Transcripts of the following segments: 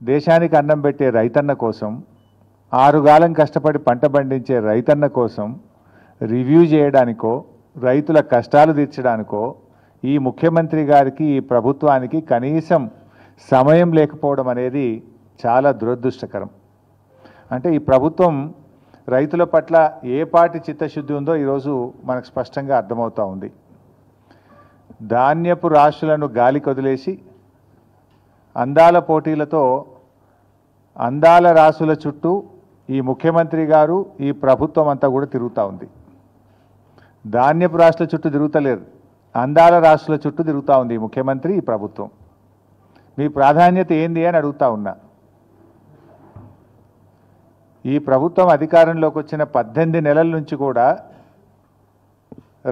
దేశానికి అన్నం పెట్టే రైతన్న కోసం, ఆరుగాలం కష్టపడి పంట పండించే రైతన్న కోసం రివ్యూ చేయడానికో, రైతుల కష్టాలు తీర్చడానికో ఈ ముఖ్యమంత్రి గారికి, ఈ ప్రభుత్వానికి కనీసం సమయం లేకపోవడం అనేది చాలా దురదృష్టకరం. అంటే ఈ ప్రభుత్వం రైతుల పట్ల ఏ పాటి చిత్తశుద్ధి ఉందో ఈరోజు మనకు స్పష్టంగా అర్థమవుతూ ఉంది. ధాన్యపు రాశులను గాలికి వదిలేసి అందాల పోటీలతో అందాల రాసుల చుట్టూ ఈ ముఖ్యమంత్రి గారు, ఈ ప్రభుత్వం అంతా కూడా తిరుగుతూ ఉంది. ధాన్యపు రాశుల చుట్టూ తిరుగుతలేరు, అందాల రాశుల చుట్టూ తిరుగుతూ ఉంది ఈ ముఖ్యమంత్రి, ఈ ప్రభుత్వం. మీ ప్రాధాన్యత ఏంది అని అడుగుతా ఉన్నా. ఈ ప్రభుత్వం అధికారంలోకి వచ్చిన 18 నెలల నుంచి కూడా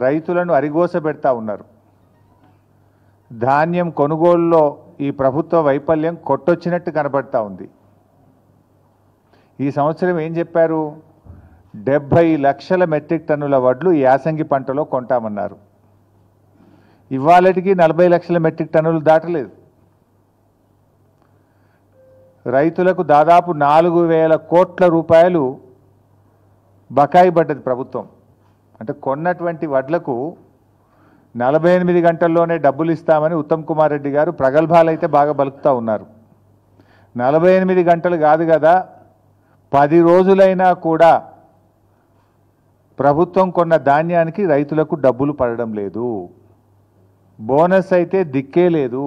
రైతులను అరిగోస పెడతా ఉన్నారు. ధాన్యం కొనుగోలులో ఈ ప్రభుత్వ వైఫల్యం కొట్టొచ్చినట్టు కనబడతా ఉంది. ఈ సంవత్సరం ఏం చెప్పారు? 70 లక్షల మెట్రిక్ టన్నుల వడ్లు యాసంగి పంటలో కొంటామన్నారు. ఇవాళటికి 40 లక్షల మెట్రిక్ టన్నులు దాటలేదు. రైతులకు దాదాపు 4,000 కోట్ల రూపాయలు బకాయి పడ్డది ప్రభుత్వం. అంటే కొన్నటువంటి వడ్లకు 48 గంటల్లోనే డబ్బులు ఇస్తామని ఉత్తమ్ కుమార్ రెడ్డి గారు ప్రగల్భాలు అయితే బాగా బలుకుతూ ఉన్నారు. 48 గంటలు కాదు కదా, 10 రోజులైనా కూడా ప్రభుత్వం కొన్న ధాన్యానికి రైతులకు డబ్బులు పడడం లేదు. బోనస్ అయితే దిక్కే లేదు.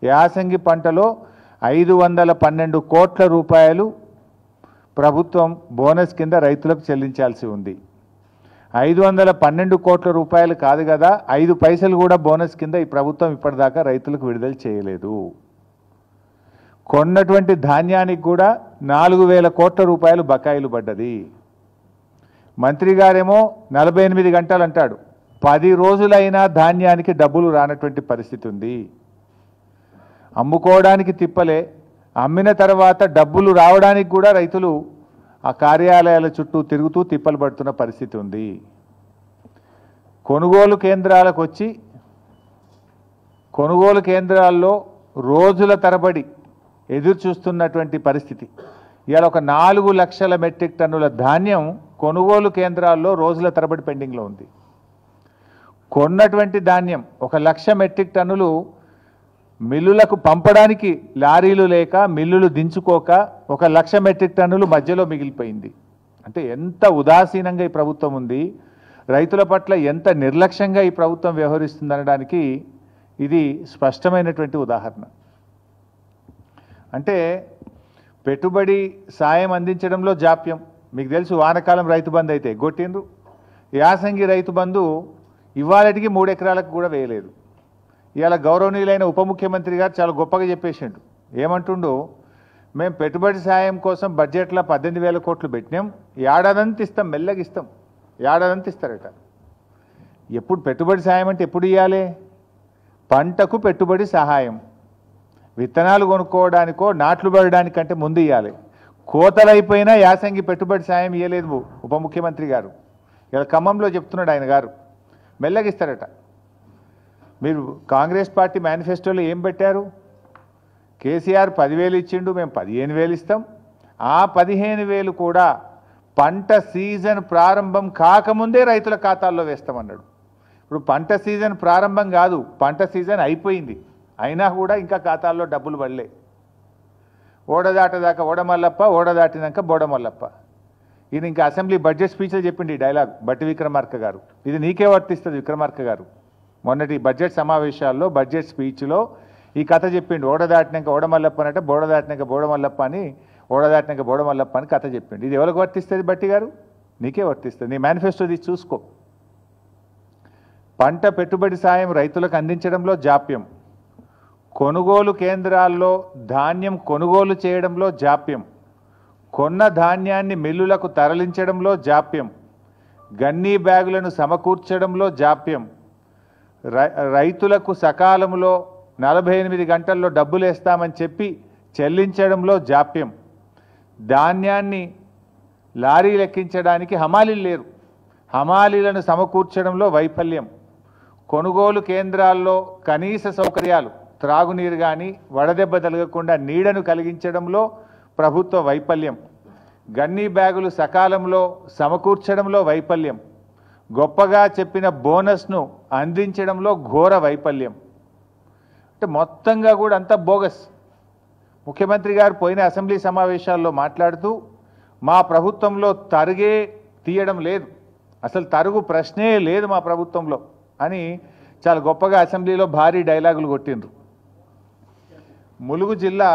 యాసంగి పంటలో 512 కోట్ల రూపాయలు ప్రభుత్వం బోనస్ కింద రైతులకు చెల్లించాల్సి ఉంది. 512 కోట్ల రూపాయలు కాదు కదా, 5 పైసలు కూడా బోనస్ కింద ఈ ప్రభుత్వం ఇప్పటిదాకా రైతులకు విడుదల చేయలేదు. కొన్నటువంటి ధాన్యానికి కూడా 4,000 కోట్ల రూపాయలు బకాయిలు పడ్డది. మంత్రి గారేమో 48 గంటలు అంటాడు, 10 రోజులైనా ధాన్యానికి డబ్బులు రానటువంటి పరిస్థితి ఉంది. అమ్ముకోవడానికి తిప్పలే, అమ్మిన తర్వాత డబ్బులు రావడానికి కూడా రైతులు ఆ కార్యాలయాల చుట్టూ తిరుగుతూ తిప్పలు పడుతున్న పరిస్థితి ఉంది. కొనుగోలు కేంద్రాలకు వచ్చి కొనుగోలు కేంద్రాల్లో రోజుల తరబడి ఎదురు చూస్తున్నటువంటి పరిస్థితి. ఇవాళ ఒక 4 లక్షల మెట్రిక్ టన్నుల ధాన్యం కొనుగోలు కేంద్రాల్లో రోజుల తరబడి పెండింగ్లో ఉంది. కొన్నటువంటి ధాన్యం 1 లక్ష మెట్రిక్ టన్నులు మిల్లులకు పంపడానికి లారీలు లేక, మిల్లులు దించుకోక 1 లక్ష మెట్రిక్ టన్నులు మధ్యలో మిగిలిపోయింది. అంటే ఎంత ఉదాసీనంగా ఈ ప్రభుత్వం ఉంది, రైతుల పట్ల ఎంత నిర్లక్ష్యంగా ఈ ప్రభుత్వం వ్యవహరిస్తుందనడానికి ఇది స్పష్టమైనటువంటి ఉదాహరణ. అంటే పెట్టుబడి సాయం అందించడంలో జాప్యం. మీకు తెలుసు, వానకాలం రైతు బంధు అయితే ఎగ్గొట్టిండ్రు. యాసంగి రైతు బంధు ఇవాళటికి 3 ఎకరాలకు కూడా వేయలేదు. ఇవాళ గౌరవనీయులైన ఉప ముఖ్యమంత్రి గారు చాలా గొప్పగా చెప్పేసిండు. ఏమంటుండు? మేము పెట్టుబడి సాయం కోసం బడ్జెట్లో 18,000 కోట్లు పెట్టినాం, ఏడాదంతా ఇస్తాం, మెల్లగా ఇస్తాం, ఏడాదంతా ఇస్తారట. ఎప్పుడు పెట్టుబడి సాయం అంటే ఎప్పుడు ఇవ్వాలి? పంటకు పెట్టుబడి సహాయం, విత్తనాలు కొనుక్కోవడానికో నాట్లు పడడానికంటే ముందు ఇవ్వాలి. కోతలైపోయినా యాసంగి పెట్టుబడి సాయం ఇవ్వలేదు ఉప ముఖ్యమంత్రి గారు. ఇలా ఖమ్మంలో చెప్తున్నాడు ఆయన గారు, మెల్లగా ఇస్తారట. మీరు కాంగ్రెస్ పార్టీ మేనిఫెస్టోలో ఏం పెట్టారు? కేసీఆర్ 10,000 ఇచ్చిండు, మేము 15,000 ఇస్తాం. ఆ 15,000 కూడా పంట సీజన్ ప్రారంభం కాకముందే రైతుల ఖాతాల్లో వేస్తామన్నాడు. ఇప్పుడు పంట సీజన్ ప్రారంభం కాదు, పంట సీజన్ అయిపోయింది, అయినా కూడా ఇంకా ఖాతాల్లో డబ్బులు పడలే. ఓడదాటదాకా ఓడమల్లప్ప, ఓడదాటినాక బోడమల్లప్ప. ఇది ఇంకా అసెంబ్లీ బడ్జెట్ స్పీచ్లో చెప్పింది ఈ డైలాగ్ బట్టి విక్రమార్క గారు. ఇది నీకే వర్తిస్తుంది విక్రమార్క గారు. మొన్నటి బడ్జెట్ సమావేశాల్లో బడ్జెట్ స్పీచ్లో ఈ కథ చెప్పిండు. ఓడదాటినాక ఓడమల్లప్ప అంటే బోడదాటినాక బోడమల్లప్ప అని, ఓడదాటినాక బోడమల్లప్ప అని కథ చెప్పిండు. ఇది ఎవరికి వర్తిస్తుంది బట్టి గారు? నీకే వర్తిస్తుంది. నీ మేనిఫెస్టో తీసి చూసుకో. పంట పెట్టుబడి సాయం రైతులకు అందించడంలో జాప్యం, కొనుగోలు కేంద్రాల్లో ధాన్యం కొనుగోలు చేయడంలో జాప్యం, కొన్న ధాన్యాన్ని మిల్లులకు తరలించడంలో జాప్యం, గన్నీ బ్యాగులను సమకూర్చడంలో జాప్యం, రైతులకు సకాలంలో 48 గంటల్లో డబ్బులు వేస్తామని చెప్పి చెల్లించడంలో జాప్యం, ధాన్యాన్ని లారీలు ఎక్కించడానికి హమాలీలు లేరు, హమాలీలను సమకూర్చడంలో వైఫల్యం, కొనుగోలు కేంద్రాల్లో కనీస సౌకర్యాలు త్రాగునీరు కానీ వడదెబ్బ తగలకుండా నీడను కలిగించడంలో ప్రభుత్వ వైఫల్యం, గన్నీ బ్యాగులు సకాలంలో సమకూర్చడంలో వైఫల్యం, గొప్పగా చెప్పిన బోనస్ను అందించడంలో ఘోర వైఫల్యం. అంటే మొత్తంగా కూడా అంతా బోగస్. ముఖ్యమంత్రి గారు పోయిన అసెంబ్లీ సమావేశాల్లో మాట్లాడుతూ మా ప్రభుత్వంలో తరుగే తీయడం లేదు, అసలు తరుగు ప్రశ్నే లేదు మా ప్రభుత్వంలో అని చాలా గొప్పగా అసెంబ్లీలో భారీ డైలాగులు కొట్టిండ్రు. ములుగు జిల్లా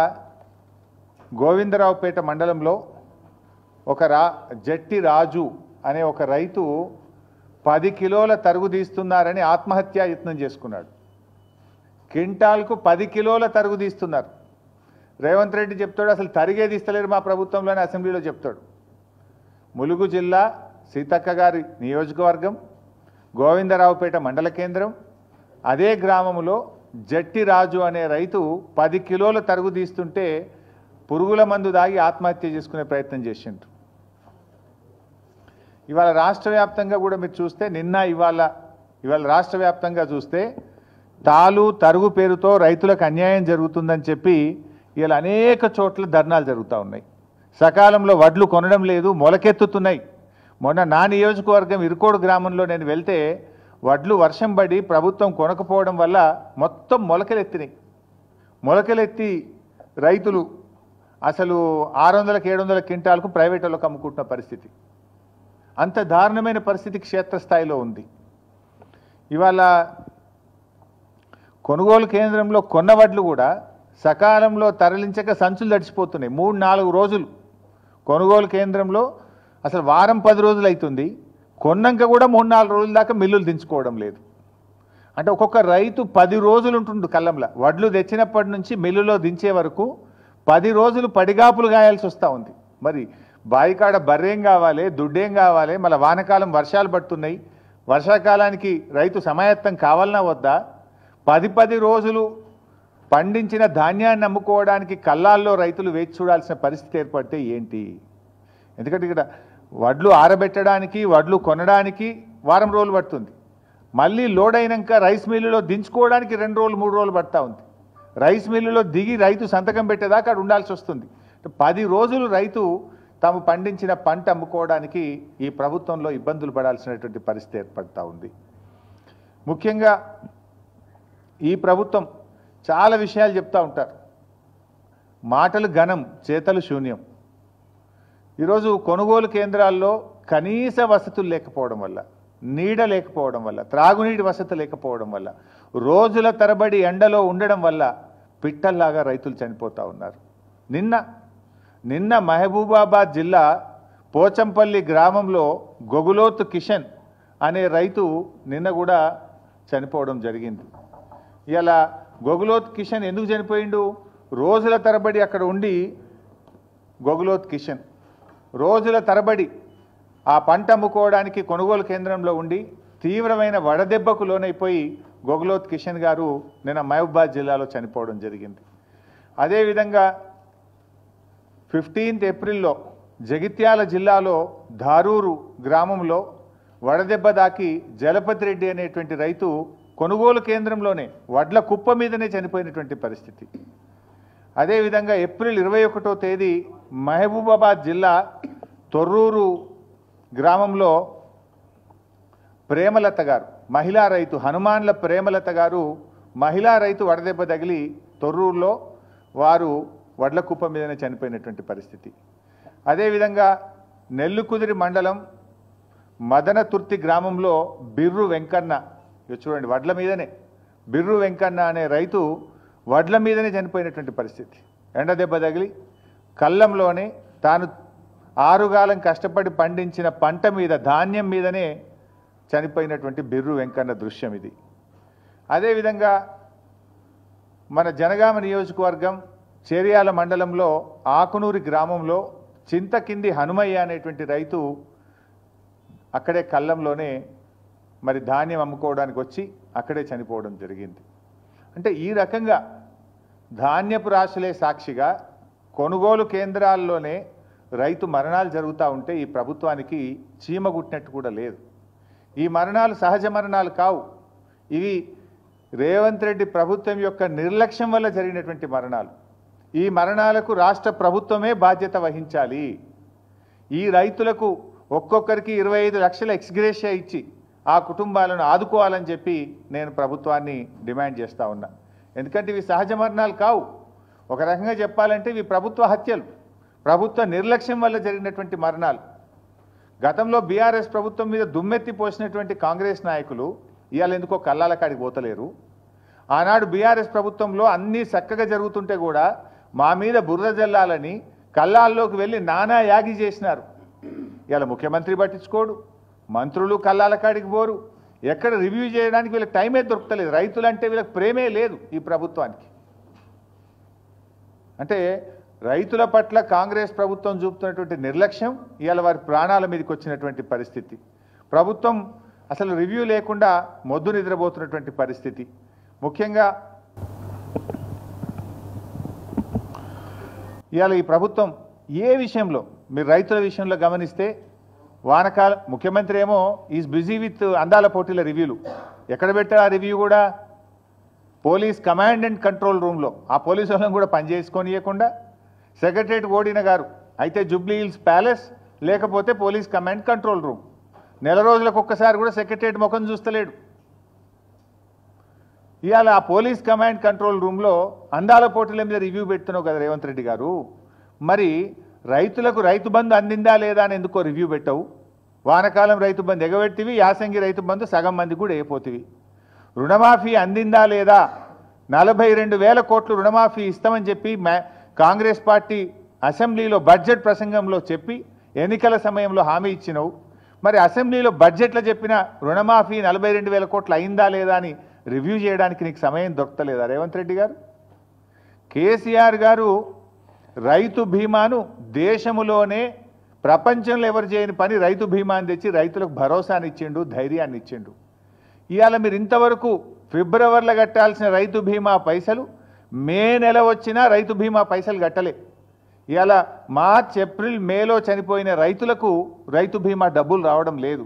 గోవిందరావుపేట మండలంలో ఒక జట్టి రాజు అనే ఒక రైతు 10 కిలోల తరుగు తీస్తున్నారని ఆత్మహత్యా యత్నం చేసుకున్నాడు. క్వింటాల్కు 10 కిలోల తరుగు తీస్తున్నారు. రేవంత్ రెడ్డి చెప్తాడు అసలు తరిగే తీస్తలేరు మా ప్రభుత్వంలోనే అసెంబ్లీలో చెప్తాడు. ములుగు జిల్లా సీతక్క గారి నియోజకవర్గం గోవిందరావుపేట మండల కేంద్రం, అదే గ్రామంలో జట్టి రాజు అనే రైతు 10 కిలోల తరుగు తీస్తుంటే పురుగుల మందు దాగి ఆత్మహత్య చేసుకునే ప్రయత్నం చేసిండ్రు. ఇవాళ రాష్ట్ర వ్యాప్తంగా కూడా మీరు చూస్తే ఇవాళ రాష్ట్ర వ్యాప్తంగా చూస్తే తరుగు పేరుతో రైతులకు అన్యాయం జరుగుతుందని చెప్పి ఇలా అనేక చోట్ల ధర్నాలు జరుగుతూ ఉన్నాయి. సకాలంలో వడ్లు కొనడం లేదు, మొలకెత్తుతున్నాయి. మొన్న నా నియోజకవర్గం ఇరుకోడు గ్రామంలో నేను వెళ్తే వడ్లు వర్షం పడి ప్రభుత్వం కొనకపోవడం వల్ల మొత్తం మొలకలెత్తినాయి. మొలకలెత్తి రైతులు అసలు 600-700 క్వింటాలకు ప్రైవేట్ వాళ్ళకి అమ్ముకుంటున్న పరిస్థితి. అంత దారుణమైన పరిస్థితి క్షేత్రస్థాయిలో ఉంది. ఇవాళ కొనుగోలు కేంద్రంలో కొన్న వడ్లు కూడా సకాలంలో తరలించక సంచులు తడిచిపోతున్నాయి. 3-4 రోజులు కొనుగోలు కేంద్రంలో అసలు వారం 10 రోజులు అవుతుంది, కొన్నాక కూడా 3-4 రోజుల దాకా మిల్లులు దించుకోవడం లేదు. అంటే ఒక్కొక్క రైతు 10 రోజులు ఉంటుండు కళ్ళంలో. వడ్లు తెచ్చినప్పటి నుంచి మిల్లులో దించే వరకు 10 రోజులు పడిగాపులు గాయాల్సి వస్తూ ఉంది. మరి బాయికాడ బర్రేం కావాలి, దుడ్డేం కావాలి, మళ్ళీ వానకాలం వర్షాలు పడుతున్నాయి, వర్షాకాలానికి రైతు సమాయత్తం కావాలన్నా వద్దా? 10 రోజులు పండించిన ధాన్యాన్ని అమ్ముకోవడానికి కళ్ళాల్లో రైతులు వేచి చూడాల్సిన పరిస్థితి ఏర్పడితే ఏంటి? ఎందుకంటే ఇక్కడ వడ్లు ఆరబెట్టడానికి, వడ్లు కొనడానికి వారం రోజులు పడుతుంది. మళ్ళీ లోడ్ అయినాక రైస్ మిల్లులో దించుకోవడానికి 2 రోజులు 3 రోజులు పడుతూ ఉంది. రైస్ మిల్లులో దిగి రైతు సంతకం పెట్టేదాకా అక్కడ ఉండాల్సి వస్తుంది. 10 రోజులు రైతు తాము పండించిన పంట అమ్ముకోవడానికి ఈ ప్రభుత్వంలో ఇబ్బందులు పడాల్సినటువంటి పరిస్థితి ఏర్పడుతూ ఉంది. ముఖ్యంగా ఈ ప్రభుత్వం చాలా విషయాలు చెప్తూ ఉంటారు. మాటలు ఘనం, చేతలు శూన్యం. ఈరోజు కొనుగోలు కేంద్రాల్లో కనీస వసతులు లేకపోవడం వల్ల, నీడ లేకపోవడం వల్ల, త్రాగునీటి వసతి లేకపోవడం వల్ల, రోజుల తరబడి ఎండలో ఉండడం వల్ల పిట్టల్లాగా రైతులు చనిపోతూ ఉన్నారు. నిన్న మహబూబాబాద్ జిల్లా పోచంపల్లి గ్రామంలో గొగులోతు కిషన్ అనే రైతు నిన్న కూడా చనిపోవడం జరిగింది. ఇలా గొగులోత్ కిషన్ ఎందుకు చనిపోయిండు? రోజుల తరబడి అక్కడ ఉండి గొగులోత్ కిషన్ రోజుల తరబడి ఆ పంట అమ్ముకోవడానికి కొనుగోలు కేంద్రంలో ఉండి తీవ్రమైన వడదెబ్బకు లోనైపోయి గొగులోత్ కిషన్ గారు నిన్న మహబూబాబాద్ జిల్లాలో చనిపోవడం జరిగింది. అదేవిధంగా 15 ఏప్రిల్లో జగిత్యాల జిల్లాలో ధారూరు గ్రామంలో వడదెబ్బ దాకి జలపతి రెడ్డి అనేటువంటి రైతు కొనుగోలు కేంద్రంలోనే వడ్ల కుప్ప మీదనే చనిపోయినటువంటి పరిస్థితి. అదేవిధంగా ఏప్రిల్ 21వ తేదీ మహబూబాబాద్ జిల్లా తొర్రూరు గ్రామంలో ప్రేమలత గారు, మహిళా రైతు, హనుమాన్ల ప్రేమలత గారు మహిళా రైతు వడదెబ్బ తగిలి తొర్రూరులో వారు వడ్ల కుప్ప మీదనే చనిపోయినటువంటి పరిస్థితి. అదేవిధంగా నెల్లుకుదిరి మండలం మదనతుర్తి గ్రామంలో బిర్రు వెంకన్న, చూడండి వడ్ల మీదనే బిర్రు వెంకన్న అనే రైతు వడ్ల మీదనే చనిపోయినటువంటి పరిస్థితి. ఎండ దెబ్బ తగిలి కళ్ళంలోనే తాను ఆరుగాలం కష్టపడి పండించిన పంట మీద, ధాన్యం మీదనే చనిపోయినటువంటి బిర్రు వెంకన్న దృశ్యం ఇది. అదేవిధంగా మన జనగామ నియోజకవర్గం చేర్యాల మండలంలో ఆకునూరి గ్రామంలో చింతకింది హనుమయ్య అనేటువంటి రైతు అక్కడే కళ్ళంలోనే మరి ధాన్యం అమ్ముకోవడానికి వచ్చి అక్కడే చనిపోవడం జరిగింది. అంటే ఈ రకంగా ధాన్యపు రాశులే సాక్షిగా కొనుగోలు కేంద్రాల్లోనే రైతు మరణాలు జరుగుతూ ఉంటే ఈ ప్రభుత్వానికి చీమ గుట్టినట్టు కూడా లేదు. ఈ మరణాలు సహజ మరణాలు కావు, ఇవి రేవంత్ రెడ్డి ప్రభుత్వం యొక్క నిర్లక్ష్యం వల్ల జరిగినటువంటి మరణాలు. ఈ మరణాలకు రాష్ట్ర ప్రభుత్వమే బాధ్యత వహించాలి. ఈ రైతులకు ఒక్కొక్కరికి 25 లక్షల ఎక్స్గ్రేషియా ఇచ్చి ఆ కుటుంబాలను ఆదుకోవాలని చెప్పి నేను ప్రభుత్వాన్ని డిమాండ్ చేస్తూ ఉన్నా. ఎందుకంటే ఇవి సహజ మరణాలు కావు. ఒక రకంగా చెప్పాలంటే ఇవి ప్రభుత్వ హత్యలు, ప్రభుత్వ నిర్లక్ష్యం వల్ల జరిగినటువంటి మరణాలు. గతంలో బీఆర్ఎస్ ప్రభుత్వం మీద దుమ్మెత్తి పోసినటువంటి కాంగ్రెస్ నాయకులు ఇవాళ ఎందుకో కల్లాల కాడికి పోతలేరు. ఆనాడు బీఆర్ఎస్ ప్రభుత్వంలో అన్నీ చక్కగా జరుగుతుంటే కూడా మా మీద బురద జల్లాలని కల్లాల్లోకి వెళ్ళి నానా యాగి చేసినారు. ఇవాళ ముఖ్యమంత్రి పట్టించుకోడు, మంత్రులు కల్లాల కాడికి పోరు, ఎక్కడ రివ్యూ చేయడానికి వీళ్ళకి టైమే దొరకలేదు. రైతులంటే వీళ్ళకి ప్రేమే లేదు ఈ ప్రభుత్వానికి. అంటే రైతుల పట్ల కాంగ్రెస్ ప్రభుత్వం చూపుతున్నటువంటి నిర్లక్ష్యం ఇవాళ వారి ప్రాణాల మీదకి వచ్చినటువంటి పరిస్థితి. ప్రభుత్వం అసలు రివ్యూ లేకుండా మొద్దు నిద్రపోతున్నటువంటి పరిస్థితి. ముఖ్యంగా ఇవాళ ఈ ప్రభుత్వం ఏ విషయంలో మీరు రైతుల విషయంలో గమనిస్తే వానకాలం ముఖ్యమంత్రి ఏమో ఈజ్ బిజీ విత్ అందాల పోటీల రివ్యూలు. ఎక్కడ పెట్టారు ఆ రివ్యూ కూడా? పోలీస్ కమాండ్ అండ్ కంట్రోల్ రూమ్లో. ఆ పోలీసు వాళ్ళని కూడా పనిచేసుకొనియకుండా సెక్రటరేట్ ఓడిన గారు అయితే జూబ్లీ హిల్స్ ప్యాలెస్, లేకపోతే పోలీస్ కమాండ్ కంట్రోల్ రూమ్. నెల రోజులకు ఒక్కసారి కూడా సెక్రటరేట్ ముఖం చూస్తలేడు. ఇవాళ ఆ పోలీస్ కమాండ్ కంట్రోల్ రూమ్లో అందాల పోటీల మీద రివ్యూ పెడుతున్నావు కదా రేవంత్ రెడ్డి గారు. మరి రైతులకు రైతు బంధు అందిందా లేదా అని ఎందుకో రివ్యూ పెట్టవు? వానకాలం రైతు బంధు ఎగబెట్టివి, యాసంగి రైతు బంధు సగం మంది కూడా అయిపోతివి. రుణమాఫీ అందిందా లేదా? 42,000 కోట్లు రుణమాఫీ ఇస్తామని చెప్పి కాంగ్రెస్ పార్టీ అసెంబ్లీలో బడ్జెట్ ప్రసంగంలో చెప్పి ఎన్నికల సమయంలో హామీ ఇచ్చినవు. మరి అసెంబ్లీలో బడ్జెట్లో చెప్పిన రుణమాఫీ 42,000 కోట్లు అయిందా లేదా అని రివ్యూ చేయడానికి నీకు సమయం దొరకలేదా రేవంత్ రెడ్డి గారు? కేసీఆర్ గారు రైతు బీమాను దేశములోనే ప్రపంచంలో ఎవరు చేయని పని రైతు బీమాని తెచ్చి రైతులకు భరోసాని ఇచ్చిండు, ధైర్యాన్ని ఇచ్చిండు. ఇవాళ మీరు ఇంతవరకు ఫిబ్రవరిలో కట్టాల్సిన రైతు బీమా పైసలు మే నెల వచ్చినా రైతు బీమా పైసలు కట్టలే. ఇవాళ మార్చ్, ఏప్రిల్, మేలో చనిపోయిన రైతులకు రైతు బీమా డబ్బులు రావడం లేదు.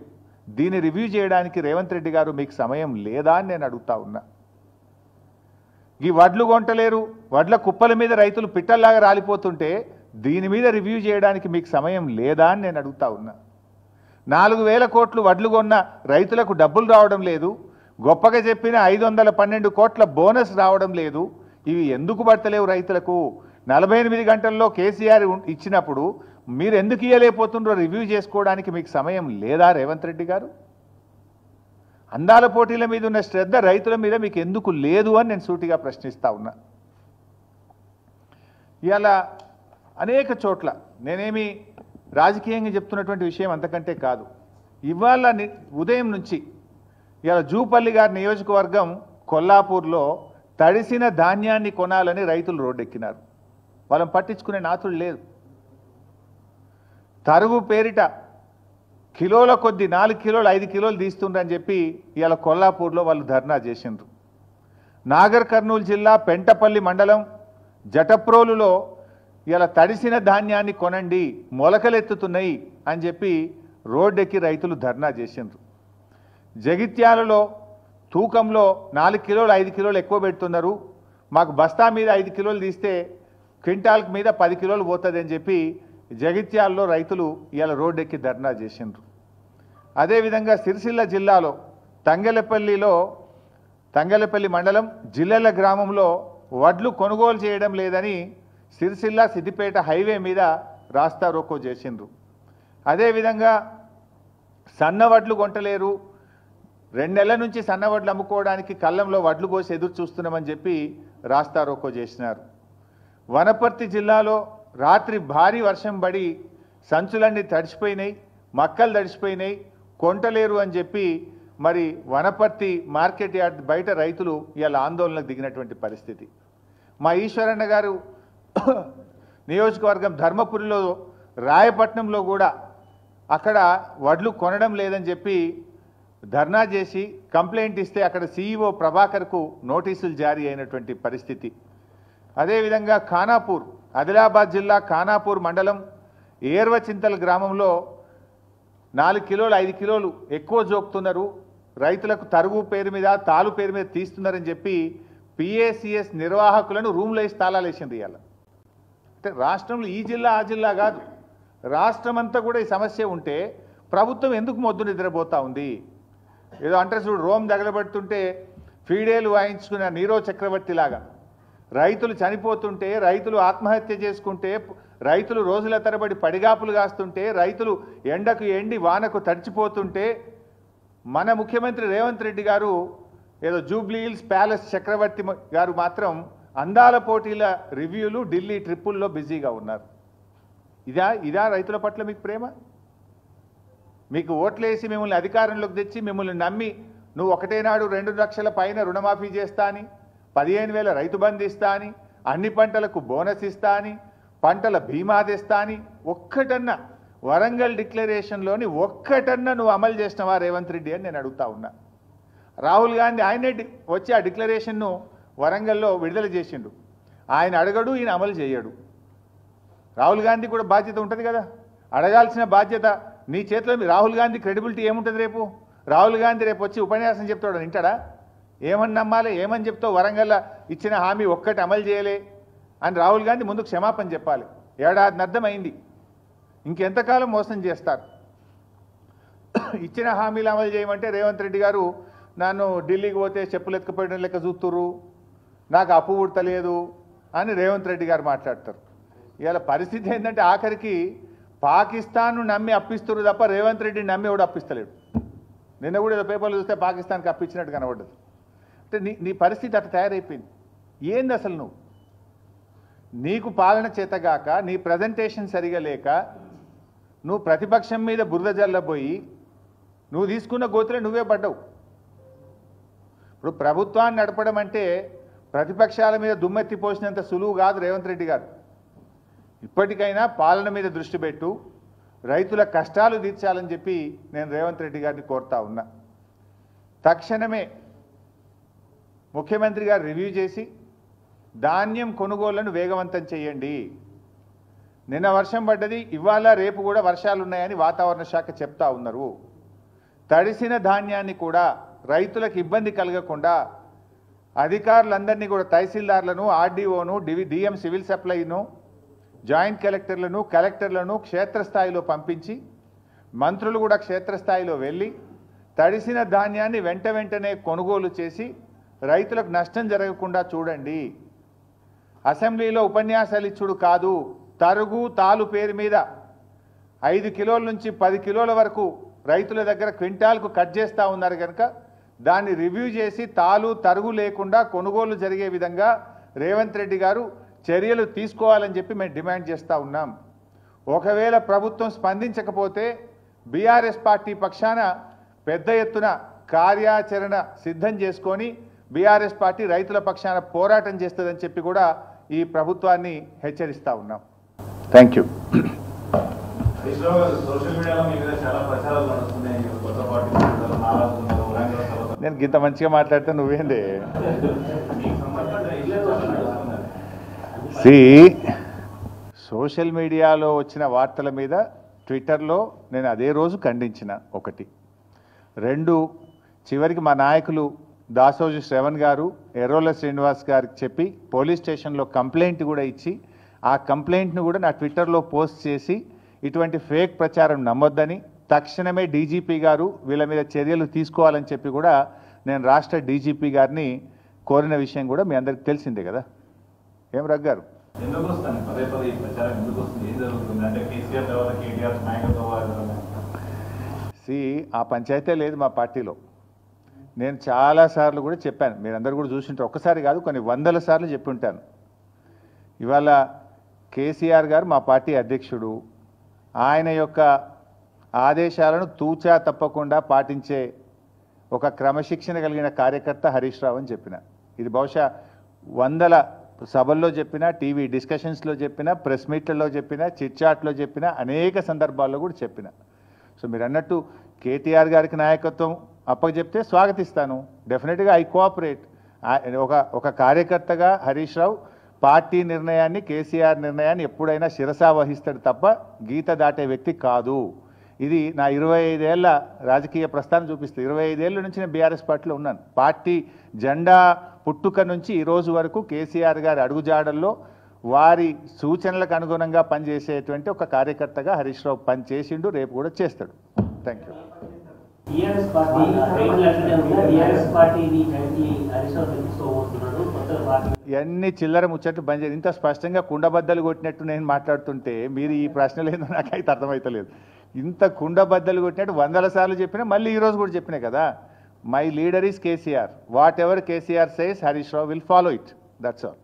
దీన్ని రివ్యూ చేయడానికి రేవంత్ రెడ్డి గారు మీకు సమయం లేదా అని నేను అడుగుతా ఉన్నా. ఈ వడ్లు కొంటలేరు, వడ్ల కుప్పల మీద రైతులు పిట్టల్లాగా రాలిపోతుంటే దీని మీద రివ్యూ చేయడానికి మీకు సమయం లేదా అని నేను అడుగుతా ఉన్నా. 4,000 కోట్లు వడ్లు కొన్న రైతులకు డబ్బులు రావడం లేదు. గొప్పగా చెప్పిన 512 కోట్ల బోనస్ రావడం లేదు. ఇవి ఎందుకు పడతలేవు రైతులకు? 48 గంటల్లో కేసీఆర్ ఇచ్చినప్పుడు మీరు ఎందుకు ఇయ్యలేకపోతుండ్రో రివ్యూ చేసుకోవడానికి మీకు సమయం లేదా రేవంత్ రెడ్డి గారు? అందాల పోటీల మీద ఉన్న శ్రద్ధ రైతుల మీద మీకు ఎందుకు లేదు అని నేను సూటిగా ప్రశ్నిస్తా ఉన్నా. ఇవాళ అనేక చోట్ల నేనేమి రాజకీయంగా చెప్తున్నటువంటి విషయం అంతకంటే కాదు. ఇవాళ ఉదయం నుంచి ఇవాళ జూపల్లి గారి నియోజకవర్గం కొల్లాపూర్లో తడిసిన ధాన్యాన్ని కొనాలని రైతులు రోడ్డెక్కినారు. వాళ్ళని పట్టించుకునే నాతుడు లేదు. తరుగు పేరిట కిలోల కొద్ది 4 కిలోలు 5 కిలోలు తీస్తుండ్రని చెప్పి ఇవాళ కొల్లాపూర్లో వాళ్ళు ధర్నా చేసిండ్రు. నాగర్ కర్నూలు జిల్లా పెంటపల్లి మండలం జటప్రోలులో ఇవాళ తడిసిన ధాన్యాన్ని కొనండి, మొలకలెత్తుతున్నాయి అని చెప్పి రోడ్డెక్కి రైతులు ధర్నా చేసిండ్రు. జగిత్యాలలో తూకంలో 4 కిలోలు 5 కిలోలు ఎక్కువ పెడుతున్నారు, మాకు బస్తా మీద 5 కిలోలు తీస్తే క్వింటాల్కి మీద 10 కిలోలు పోతుంది అని చెప్పి జగిత్యాలలో రైతులు ఇవాళ రోడ్డెక్కి ధర్నా చేసిండ్రు. అదేవిధంగా సిరిసిల్ల జిల్లాలో తంగెలపల్లి మండలం జిల్లెల గ్రామంలో వడ్లు కొనుగోలు చేయడం లేదని సిరిసిల్ల సిద్దిపేట హైవే మీద రాస్తా రోకో చేసిండ్రు. అదేవిధంగా సన్నవడ్లు కొంటలేరు, 2 నెలల నుంచి సన్నవడ్లు అమ్ముకోవడానికి కళ్ళంలో వడ్లు కోసి ఎదురు చూస్తున్నామని చెప్పి రాస్తా రోకో చేసినారు. వనపర్తి జిల్లాలో రాత్రి భారీ వర్షం పడి సంచులన్నీ తడిసిపోయినాయి, మక్కలు తడిసిపోయినాయి, కొంటలేరు అని చెప్పి మరి వనపర్తి మార్కెట్ యార్డ్ బయట రైతులు ఇవాళ ఆందోళనకు దిగినటువంటి పరిస్థితి. మా ఈశ్వరన్న గారు నియోజకవర్గం ధర్మపురిలో రాయపట్నంలో కూడా అక్కడ వడ్లు కొనడం లేదని చెప్పి ధర్నా చేసి కంప్లైంట్ ఇస్తే అక్కడ సీఈఓ ప్రభాకర్కు నోటీసులు జారీ అయినటువంటి పరిస్థితి. అదేవిధంగా ఖానాపూర్, ఆదిలాబాద్ జిల్లా ఖానాపూర్ మండలం ఏర్వచింతల గ్రామంలో 4 కిలోలు 5 కిలోలు ఎక్కువ జోకుతున్నారు, రైతులకు తరుగు పేరు మీద తాలు పేరు మీద తీస్తున్నారని చెప్పి పిఏసిఎస్ నిర్వాహకులను రూమ్లో వేసి తాళాలు వేసింది ఇవాళ. అంటే రాష్ట్రంలో ఈ జిల్లా ఆ జిల్లా కాదు, రాష్ట్రం అంతా కూడా ఈ సమస్య ఉంటే ప్రభుత్వం ఎందుకు మొద్దు నిద్రపోతా ఉంది? ఏదో అంటే చూడు, రోమ్ తగలబడుతుంటే ఫీడేలు వాయించుకున్న నీరో చక్రవర్తి లాగా రైతులు చనిపోతుంటే, రైతులు ఆత్మహత్య చేసుకుంటే, రైతులు రోజుల తరబడి పడిగాపులు కాస్తుంటే, రైతులు ఎండకు ఎండి వానకు తడిచిపోతుంటే మన ముఖ్యమంత్రి రేవంత్ రెడ్డి గారు ఏదో జూబ్లీ హిల్స్ ప్యాలెస్ చక్రవర్తి గారు మాత్రం అందాల పోటీల రివ్యూలు, ఢిల్లీ ట్రిప్పుల్లో బిజీగా ఉన్నారు. ఇదా రైతుల పట్ల మీకు ప్రేమ? మీకు ఓట్లేసి మిమ్మల్ని అధికారంలోకి తెచ్చి మిమ్మల్ని నమ్మి నువ్వు ఒకటే నాడు 2 లక్షల పైన రుణమాఫీ చేస్తా అని, 15,000 రైతు బంధు ఇస్తా అని, అన్ని పంటలకు బోనస్ ఇస్తా అని, పంటల బీమా తెస్తా అని ఒక్కటన్నా వరంగల్ డిక్లరేషన్లోని ఒక్కటన్నా నువ్వు అమలు చేసినవా రేవంత్ రెడ్డి అని నేను అడుగుతా ఉన్నా. రాహుల్ గాంధీ ఆయనే వచ్చి ఆ డిక్లరేషన్ను వరంగల్లో విడుదల చేసిండు. ఆయన అడగడు, ఈయన అమలు చేయడు. రాహుల్ గాంధీ కూడా బాధ్యత ఉంటుంది కదా, అడగాల్సిన బాధ్యత నీ చేతిలో. రాహుల్ గాంధీ క్రెడిబిలిటీ ఏముంటుంది రేపు? రాహుల్ గాంధీ రేపు వచ్చి ఉపన్యాసం చెప్తాడు, వింటాడా? ఏమని నమ్మాలి? ఏమని చెప్తావు? వరంగల్ ఇచ్చిన హామీ ఒక్కటి అమలు చేయలే అని రాహుల్ గాంధీ ముందుకు క్షమాపణ చెప్పాలి. ఏడాదినర్థం అయింది, ఇంకెంతకాలం మోసం చేస్తారు? ఇచ్చిన హామీలు అమలు చేయమంటే రేవంత్ రెడ్డి గారు నన్ను ఢిల్లీకి పోతే చెప్పులు ఎత్తుకుపోయడం లెక్క చూస్తుర్రు, నాకు అప్పు ఉడతలేదు అని రేవంత్ రెడ్డి గారు మాట్లాడతారు. ఇవాళ పరిస్థితి ఏంటంటే ఆఖరికి పాకిస్తాన్ను నమ్మి అప్పిస్తున్నారు తప్ప రేవంత్ రెడ్డిని నమ్మి కూడా అప్పిస్తలేడు. నిన్న కూడా ఏదో పేపర్లు చూస్తే పాకిస్తాన్కి అప్పించినట్టు కనబడ్డది. అంటే నీ పరిస్థితి అట్లా తయారైపోయింది. ఏంది అసలు నువ్వు? నీకు పాలన చేతగాక, నీ ప్రజెంటేషన్ సరిగా లేక, నువ్వు ప్రతిపక్షం మీద బురద జల్లబోయి నువ్వు తీసుకున్న గోతులే నువ్వే పడ్డావు. ఇప్పుడు ప్రభుత్వాన్ని నడపడం అంటే ప్రతిపక్షాల మీద దుమ్మెత్తి పోసినంత సులువు కాదు రేవంత్ రెడ్డి గారు. ఇప్పటికైనా పాలన మీద దృష్టి పెట్టు, రైతుల కష్టాలు తీర్చాలని చెప్పి నేను రేవంత్ రెడ్డి గారిని కోరుతా ఉన్నా. తక్షణమే ముఖ్యమంత్రి గారు రివ్యూ చేసి ధాన్యం కొనుగోళ్లను వేగవంతం చేయండి. నిన్న వర్షం పడ్డది, ఇవాళ రేపు కూడా వర్షాలు ఉన్నాయని వాతావరణ శాఖ చెప్తా ఉన్నారు. తడిసిన ధాన్యాన్ని కూడా రైతులకు ఇబ్బంది కలగకుండా అధికారులందరినీ కూడా తహసీల్దార్లను, ఆర్డీఓను, డిఎం సివిల్ సప్లైను, జాయింట్ కలెక్టర్లను క్షేత్రస్థాయిలో పంపించి మంత్రులు కూడా క్షేత్రస్థాయిలో వెళ్ళి తడిసిన ధాన్యాన్ని వెంటనే కొనుగోలు చేసి రైతులకు నష్టం జరగకుండా చూడండి. అసెంబ్లీలో ఉపన్యాసాలు ఇచ్చుడు కాదు, తరుగు తాలు పేరు మీద 5 కిలోల నుంచి 10 కిలోల వరకు రైతుల దగ్గర క్వింటాల్కు కట్ చేస్తూ ఉన్నారు కనుక దాన్ని రివ్యూ చేసి తాలు తరుగు లేకుండా కొనుగోలు జరిగే విధంగా రేవంత్ రెడ్డి గారు చర్యలు తీసుకోవాలని చెప్పి మేము డిమాండ్ చేస్తూ ఉన్నాం. ఒకవేళ ప్రభుత్వం స్పందించకపోతే బీఆర్ఎస్ పార్టీ పక్షాన పెద్ద ఎత్తున కార్యాచరణ సిద్ధం చేసుకొని బీఆర్ఎస్ పార్టీ రైతుల పక్షాన పోరాటం చేస్తుందని చెప్పి కూడా ఈ ప్రభుత్వాన్ని హెచ్చరిస్తూ ఉన్నాం. Thank you. నేను ఇంత మంచిగా మాట్లాడితే నువ్వేంది? సోషల్ మీడియాలో వచ్చిన వార్తల మీద ట్విట్టర్లో నేను అదే రోజు ఖండించిన. 1, 2 చివరికి మా నాయకులు దాసోజు శ్రవణ్ గారు, ఎర్రోల శ్రీనివాస్ గారికి చెప్పి పోలీస్ స్టేషన్లో కంప్లైంట్ కూడా ఇచ్చి ఆ కంప్లైంట్ను కూడా నా ట్విట్టర్లో పోస్ట్ చేసి ఇటువంటి ఫేక్ ప్రచారం నమ్మొద్దని, తక్షణమే డీజీపీ గారు వీళ్ళ మీద చర్యలు తీసుకోవాలని చెప్పి కూడా నేను రాష్ట్ర డీజీపీ గారిని కోరిన విషయం కూడా మీ అందరికి తెలిసిందే కదా. ఏం రగ్గారు? ఆ పంచాయతీ లేదు మా పార్టీలో. నేను చాలాసార్లు కూడా చెప్పాను, మీరందరూ కూడా చూసింటారు. ఒక్కసారి కాదు, కొన్ని 100ల సార్లు చెప్పి ఉంటాను. ఇవాళ కేసీఆర్ గారు మా పార్టీ అధ్యక్షుడు, ఆయన యొక్క ఆదేశాలను తూచా తప్పకుండా పాటించే ఒక క్రమశిక్షణ కలిగిన కార్యకర్త హరీష్ రావు అని చెప్పిన. ఇది బహుశా 100ల సభల్లో చెప్పిన, టీవీ డిస్కషన్స్లో చెప్పిన, ప్రెస్ మీట్లలో చెప్పిన, చిట్చాట్లో చెప్పిన, అనేక సందర్భాల్లో కూడా చెప్పిన. సో మీరు అన్నట్టు కేటీఆర్ గారికి నాయకత్వం అప్పచెప్తే స్వాగతిస్తాను. డెఫినెట్గా ఐ కోఆపరేట్. ఒక కార్యకర్తగా హరీష్ రావు పార్టీ నిర్ణయాన్ని, కేసీఆర్ నిర్ణయాన్ని ఎప్పుడైనా శిరసా వహిస్తాడు తప్ప గీత దాటే వ్యక్తి కాదు. ఇది నా 25 ఏళ్ల రాజకీయ ప్రస్థానం చూపిస్తుంది. 25 ఏళ్ళ నుంచి నేను బీఆర్ఎస్ పార్టీలో ఉన్నాను. పార్టీ జెండా పుట్టుక నుంచి ఈ రోజు వరకు కేసీఆర్ గారి అడుగుజాడల్లో వారి సూచనలకు అనుగుణంగా పనిచేసేటువంటి ఒక కార్యకర్తగా హరీష్ రావు పనిచేసిండు, రేపు కూడా చేస్తాడు. Thank you. ఇవన్నీ చిల్లర ముచ్చట్లు బంద్ చేయాలి. ఇంత స్పష్టంగా కుండబద్దలు కొట్టినట్టు నేను మాట్లాడుతుంటే మీరు ఈ ప్రశ్నలు ఏందో నాకైతే అర్థమవుతలేదు. ఇంత కుండబద్దలు కొట్టినట్టు 100 సార్లు చెప్పినా మళ్ళీ ఈరోజు కూడా చెప్పినా కదా. My leader is KCR. What ever KCR says Harish Rao will follow it. That's all.